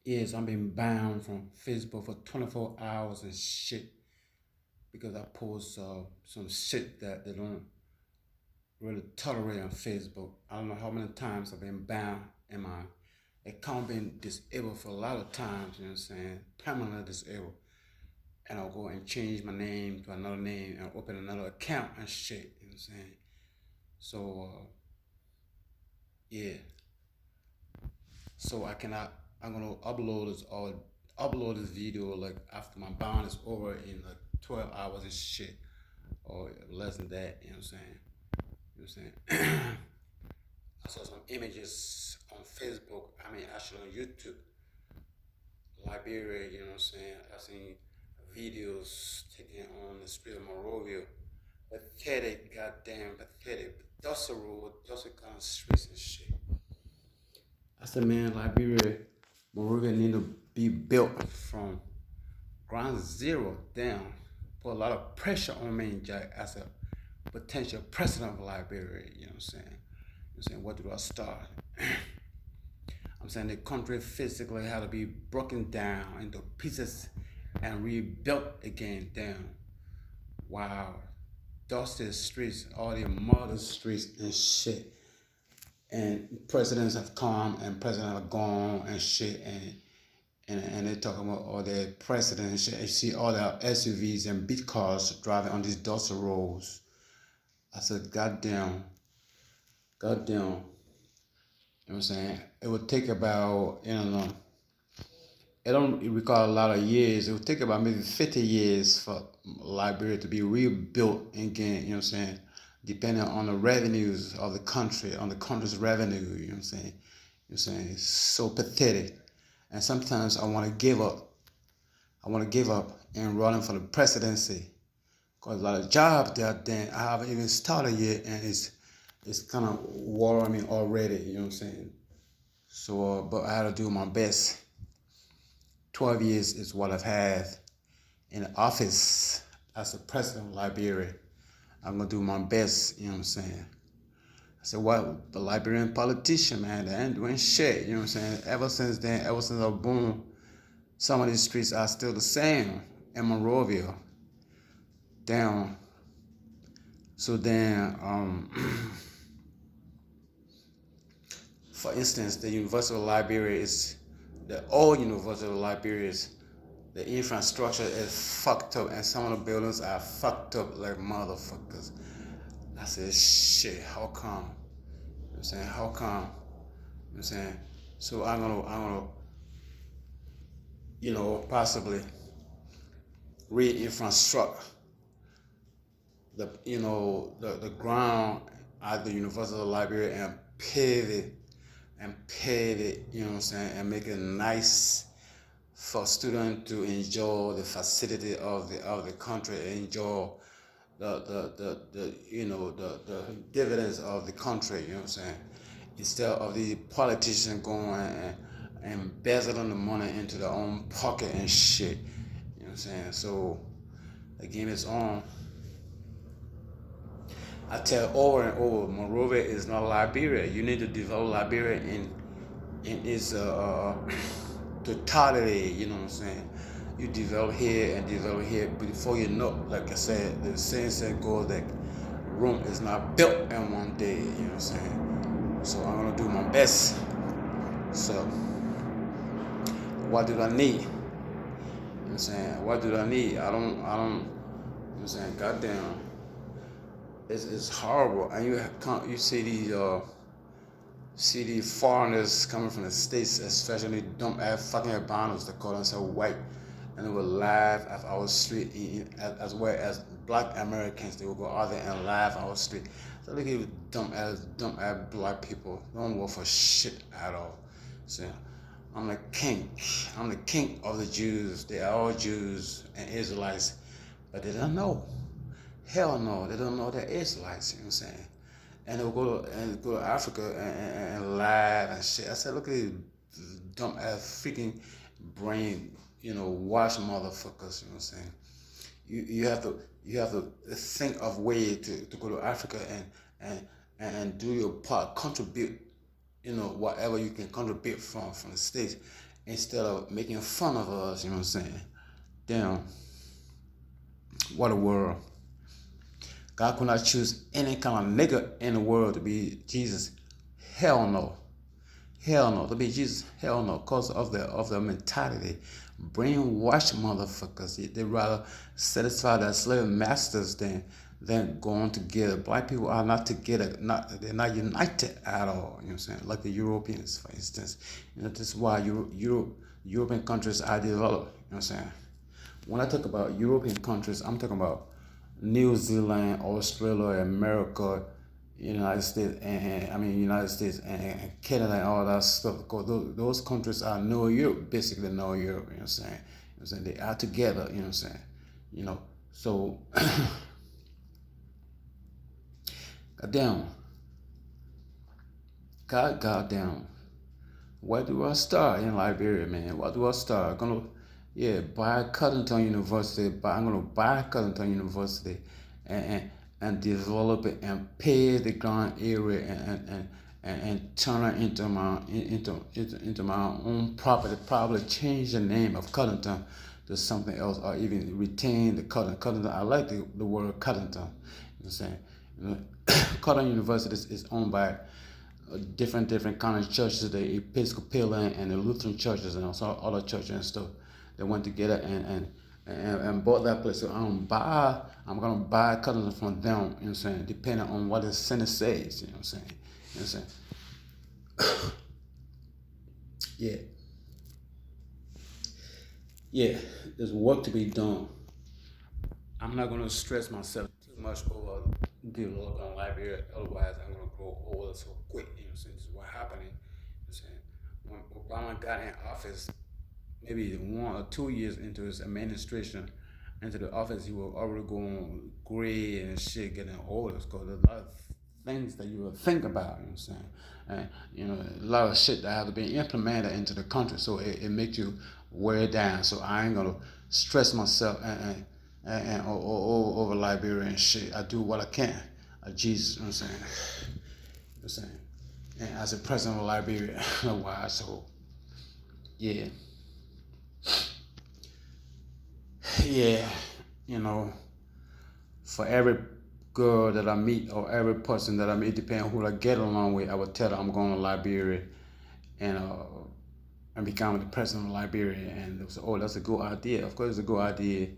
Yes, I'm being banned from Facebook for 24 hours and shit because I post some shit that they don't really tolerate on Facebook. I don't know how many times I've been banned and my account been disabled for a lot of times, you know what I'm saying? Permanently disabled. And I'll go and change my name to another name and open another account and shit, you know what I'm saying? So, yeah. So I'm gonna upload this video like after my bond is over in like 12 hours and shit or less than that, you know what I'm saying? You know what I'm saying? I saw some images on Facebook, I mean actually on YouTube, Liberia, you know what I'm saying? I seen videos taken on the street of Monrovia. Pathetic, goddamn pathetic. Dusty road, dusty kind of streets and shit. I said, man, Liberia, Monrovia need to be built from ground zero down. Put a lot of pressure on me Jack as a potential president of Liberia, you know what I'm saying? You know what I'm saying, what do I start? I'm saying the country physically had to be broken down into pieces and rebuilt again down. Wow. Dusty streets, all the muddy streets and shit. And presidents have come and presidents have gone and shit and they talking about all the presidents and shit. You see all the SUVs and big cars driving on these dusty roads. I said, goddamn, goddamn. You know what I'm saying? It would take about, you know, it don't require a lot of years. It would take about maybe 50 years for Liberia to be rebuilt again, you know what I'm saying? Depending on the revenues of the country, on the country's revenue, you know what I'm saying? You know what I'm saying? It's so pathetic. And sometimes I want to give up. I want to give up and running for the presidency. Because a lot of jobs that then I haven't even started yet and it's kind of worrying me already, you know what I'm saying? So, but I had to do my best. 12 years is what I've had in the office as the president of Liberia. I'm gonna do my best, you know what I'm saying? I said, well, the Liberian politician, man, they ain't doing shit, you know what I'm saying? Ever since then, ever since I was born, some of these streets are still the same in Monrovia. Down. So then, for instance, the University of Liberia is, the old University of Liberia is, the infrastructure is fucked up and some of the buildings are fucked up like motherfuckers. I said, shit, how come? You know what I'm saying, how come? You know what I'm saying? So I'm gonna, possibly re-infrastruct the ground at the University of Liberia and pave it, you know what I'm saying, and make it nice for students to enjoy the facility of the country, enjoy the dividends of the country, you know what I'm saying? Instead of the politicians going and embezzling the money into their own pocket and shit. You know what I'm saying? So the game is on. I tell over and over, Monrovia is not Liberia. You need to develop Liberia in its totality. You know what I'm saying? You develop here and develop here, but before you know, like I said, the saying said goes that Rome is not built in one day. You know what I'm saying? So I'm gonna do my best. So what do I need? You know what I'm saying? What do I need? You know what I'm saying? Goddamn. It's horrible. And you see these foreigners coming from the States, especially dumb ass fucking albinos, they call themselves white. And they will laugh at our street as well as black Americans. They will go out there and laugh at our street. So look at you dumb ass black people. They don't work for shit at all. So I'm the king. I'm the king of the Jews. They are all Jews and Israelites. But they don't know. Hell no, they don't know they're Israelites, you know what I'm saying? And they'll go to Africa and laugh and shit. I said, look at these dumb ass freaking brain, wash motherfuckers, you know what I'm saying? You have to think of way to go to Africa and do your part, contribute, whatever you can contribute from the States. instead of making fun of us, you know what I'm saying? Damn, what a world. God could not choose any kind of nigga in the world to be Jesus. Hell no. Hell no. To be Jesus, hell no. Because of their mentality. Brainwashed motherfuckers. They rather satisfy their slave masters than going together. Black people are not together, they're not united at all, you know what I'm saying? Like the Europeans, for instance. You know, this is why European countries are developed, you know what I'm saying? When I talk about European countries, I'm talking about New Zealand, Australia, America, United States, United States and Canada and all that stuff. Because those countries are no Europe, basically no Europe. You know what I'm saying? You know what I'm saying? They are together. You know what I'm saying? You know, so goddamn, goddamn. Where do I start in Liberia, man? Where do I start? Buy Cottonton University. I'm gonna buy Cottonton University, and, and and develop it and pay the ground area and turn it into my own property. Probably change the name of Cottonton to something else, or even retain the Cottonton. I like the word Cottonton. You know what I'm saying? You know, Cotton University is owned by different kind of churches, the Episcopalian and the Lutheran churches and also other churches and stuff. They went together and bought that place. So I'm gonna buy cousins from them, you know what I'm saying, depending on what the Senate says, you know what I'm saying. You know what I'm saying? Yeah. Yeah. There's work to be done. I'm not gonna stress myself too much over developing Liberia, otherwise I'm gonna grow older so quick, you know what I'm saying? This is what happening. You know what I'm saying? When Obama got in office, maybe 1 or 2 years into his administration, into the office, he was already going gray and shit, getting older. Because there's a lot of things that you will think about, you know what I'm saying? And, a lot of shit that have to be implemented into the country. So it makes you wear down. So I ain't gonna stress myself and over Liberia and shit. I do what I can. Jesus, you know what I'm saying? You know what I'm saying? And as a president of Liberia, why? So, yeah. Yeah, you know, for every girl that I meet or every person that I meet, depending on who I get along with, I would tell her I'm going to Liberia and becoming the president of Liberia. And they would say, oh, that's a good idea. Of course, it's a good idea.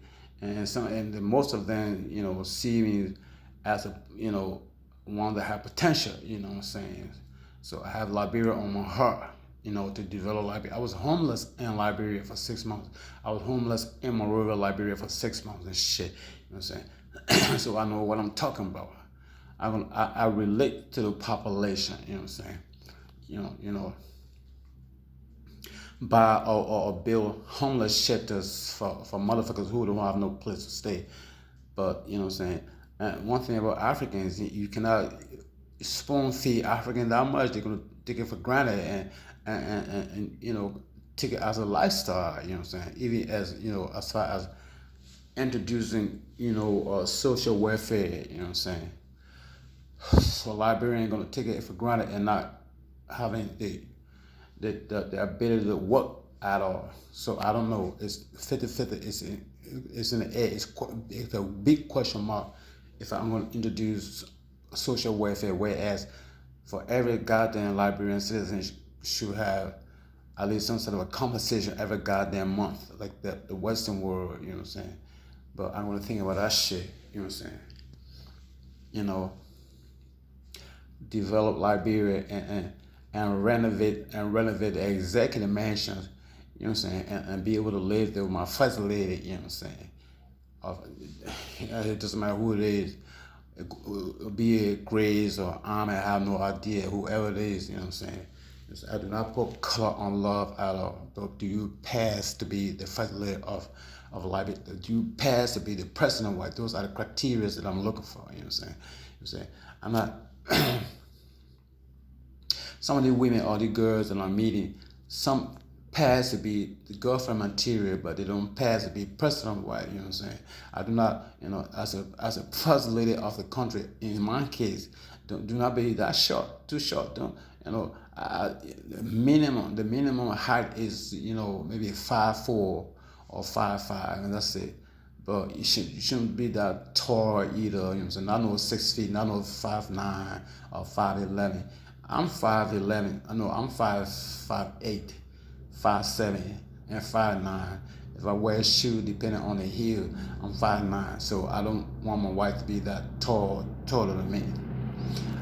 Most of them, see me as one that have potential. You know what I'm saying? So I have Liberia on my heart. To develop Liberia. I was homeless in Liberia for 6 months. I was homeless in Monrovia, Liberia for 6 months and shit. You know what I'm saying? So I know what I'm talking about. I relate to the population. You know what I'm saying? Buy or build homeless shelters for motherfuckers who don't have no place to stay. But you know what I'm saying? And one thing about Africans, you cannot spoon feed Africans that much. They're gonna take it for granted and take it as a lifestyle. You know what I'm saying? Even as far as introducing social welfare. You know what I'm saying? So Liberian gonna take it for granted and not having the ability to work at all. So I don't know. It's 50-50. It's in the air. It's a big question mark if I'm going to introduce social welfare. Whereas for every goddamn Liberian citizen should have at least some sort of a compensation every goddamn month, like the Western world. You know what I'm saying? But I'm going to think about that shit. You know what I'm saying? Develop Liberia and renovate the executive mansions, you know what I'm saying, and be able to live there with my first lady, you know what I'm saying. It doesn't matter who it is, be it Grace or Army, I have no idea, whoever it is, you know what I'm saying. I do not put color on love at all. But do you pass to be the first lady of Liberia? Do you pass to be the president of white? Those are the criteria that I'm looking for, you know what I'm saying. I'm not some of the women or the girls that I'm meeting, some pass to be the girlfriend material, but they don't pass to be president wife. You know what I'm saying? I do not, as a first lady of the country, in my case, do not be that short, too short. Don't Uh, the minimum height is maybe 5'4" or 5'5", and that's it. But you shouldn't be that tall either. You know what I'm saying? Not no 6 feet, not no 5'9" or 5'11". I'm 5'11". I know I'm 5'8", 5'7", and 5'9". If I wear a shoe, depending on the heel, I'm 5'9". So I don't want my wife to be that taller than me.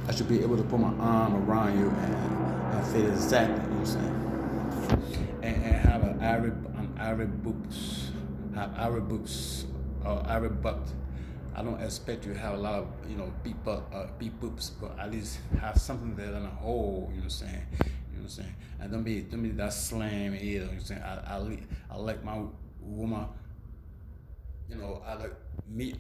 I should be able to put my arm around you and fit exactly, you know what I'm saying? And have an Arab boots, have Arab boots or Arab butt. I don't expect you to have a lot of, big boobs, but at least have something there than a hole, you know what I'm saying? You know what I'm saying? And don't be that slam either, you know what I'm saying? I like my woman, I like meat,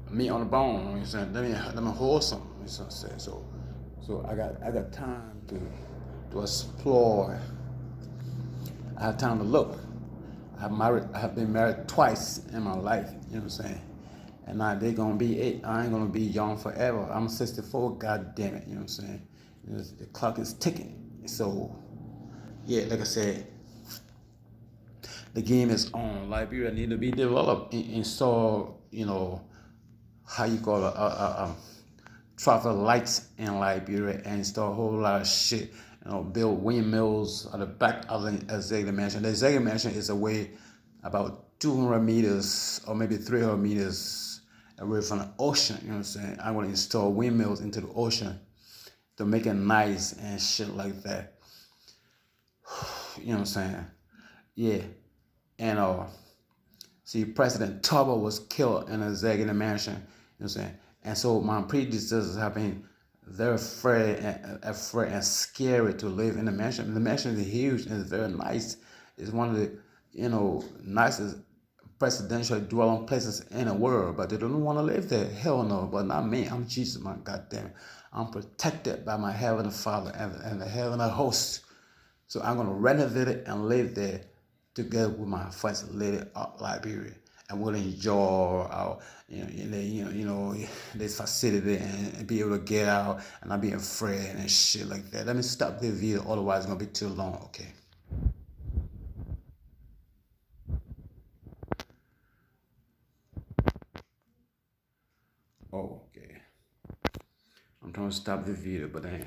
meat on the bone, you know what I'm saying? Let me hold something, you know what I'm saying? So I got time to explore. I have time to look. I have been married twice in my life, you know what I'm saying? And now they gonna be eight. I ain't gonna be young forever. I'm 64, god damn it, you know what I'm saying? The clock is ticking. So yeah, like I said, the game is on. Liberia need to be developed and so how you call it, traffic lights in Liberia and install a whole lot of shit. Build windmills at the back of the executive mansion. The executive mansion is away about 200 meters or maybe 300 meters away from the ocean. You know what I'm saying? I'm gonna install windmills into the ocean to make it nice and shit like that. You know what I'm saying? Yeah. And see, President Tubber was killed in an executive mansion. You know what I'm saying? And so my predecessors have been very afraid and scary to live in the mansion. The mansion is huge and it's very nice. It's one of the nicest presidential dwelling places in the world, but they don't want to live there. Hell no, but not me. I'm Jesus, my goddamn it. I'm protected by my heavenly Father and the heavenly host. So I'm gonna renovate it and live there together with my first lady of Liberia. And we'll enjoy our, this facility and be able to get out and not be afraid and shit like that. Let me stop the video, otherwise it's gonna be too long. Okay. Oh, okay. I'm trying to stop the video, but damn.